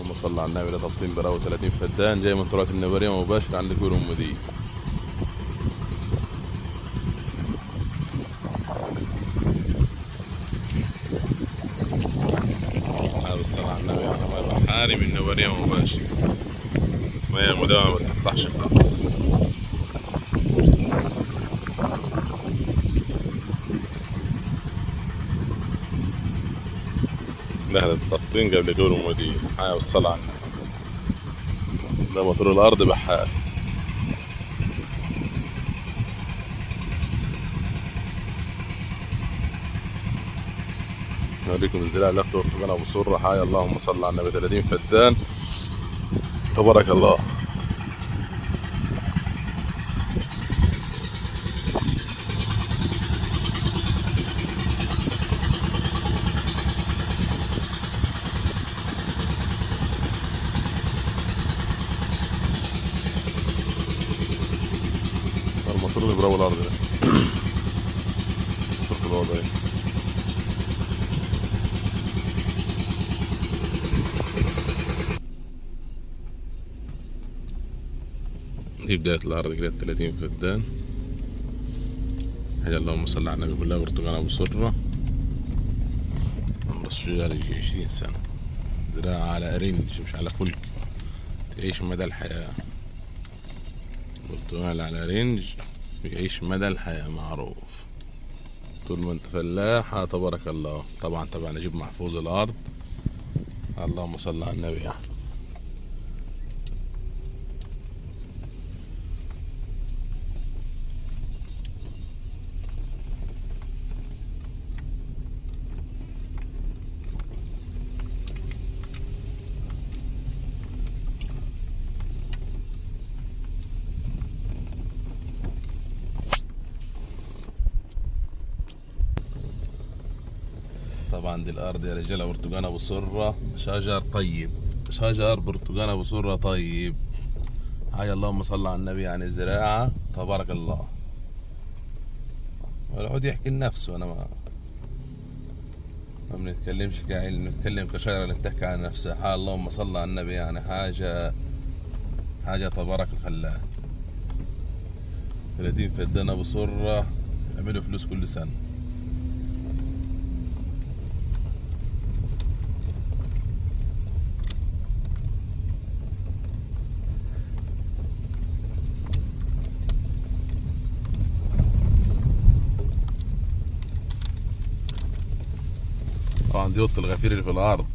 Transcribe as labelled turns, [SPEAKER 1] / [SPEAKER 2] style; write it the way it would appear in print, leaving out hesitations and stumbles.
[SPEAKER 1] اللهم صل على النبي. ده تبطين براوي 30 فدان جاي من تراث النبرية مباشر عند كل ام دي. هذا الصلاة على النبي على ماء بحاري من النبرية مباشر. مياه مداومة ما تقطعش النفس. نهر التبطين قبل كل ام دي. حياة والصلاة على النبي. ده موتور الأرض بحار. نوريكم الزراعة اللي أخته برتقال أبو سرة. حي اللهم صل على النبي. 30 فدان تبارك الله. الموتور اللي براو الأرض ده شوف الوضع ايه. دي بداية الأرض كده 30 فدان. حاجة اللهم صل على النبي. كلها برتقال أبو سرة. عمر الشجار يجي 20 سنة. زراعة على أرنج مش على فلك. تعيش مدى الحياة. برتقال على رنج يعيش مدى الحياة معروف. طول ما انت فلاح تبارك الله. طبعا نجيب محفوظ الأرض. اللهم صل على النبي يعني. طبعا دي الأرض يا رجالة برتقال أبو سرة. شجر طيب. شجر برتقال أبو سرة طيب. حي اللهم صل على النبي. يعني الزراعة تبارك الله. والعود يحكي لنفسه. أنا ما بنتكلمش كعلم. نتكلم كشجرة اللي بتحكي عن نفسها. حي اللهم صل على النبي. يعني حاجة تبارك الخلاق. 30 فدان أبو سرة يعملوا فلوس كل سنة. طبعا دي اوضه الغفير اللي في الارض.